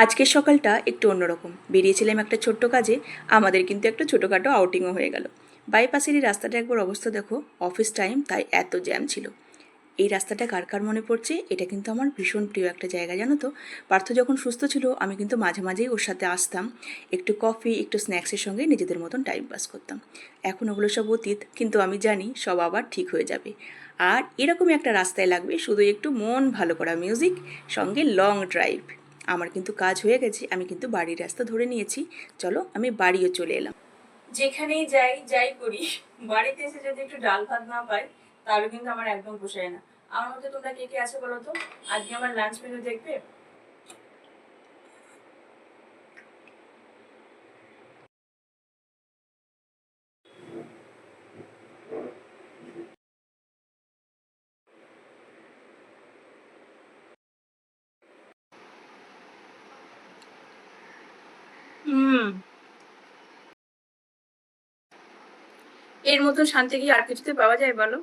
আজকের সকালটা একটু অন্যরকম। বেরিয়েছিলাম একটা ছোট্ট কাজে, আমাদের কিন্তু একটা ছোটোখাটো আউটিংও হয়ে গেল। বাইপাসের এই রাস্তাটা একবার অবস্থা দেখো, অফিস টাইম তাই এত জ্যাম ছিল। এই রাস্তাটা কার কার মনে পড়ছে? এটা কিন্তু আমার ভীষণ প্রিয় একটা জায়গা, জানো তো। পার্থ যখন সুস্থ ছিল আমি কিন্তু মাঝে মাঝেই ওর সাথে আসতাম, একটু কফি একটু স্ন্যাক্সের সঙ্গে নিজেদের মতন টাইম পাস করতাম। এখন ওগুলো সব অতীত, কিন্তু আমি জানি সব আবার ঠিক হয়ে যাবে। আর এরকমই একটা রাস্তায় লাগবে শুধু একটু মন ভালো করা মিউজিক, সঙ্গে লং ড্রাইভ। আমার কিন্তু কাজ হয়ে গেছে, আমি কিন্তু বাড়ির রাস্তা ধরে নিয়েছি। চলো আমি বাড়িও চলে এলাম। যেখানেই যাই যাই করি, বাড়িতে এসে যদি একটু ডাল ভাত না পাই তাহলে কিন্তু আমার একদম পোষায় না। আমার মধ্যে তোমরা কে কে আছে বলো তো? আজকে আমার লাঞ্চ মেনু দেখবে। হুম। এর মতো শান্তি কি আর কিছুতে পাওয়া যায় বলো?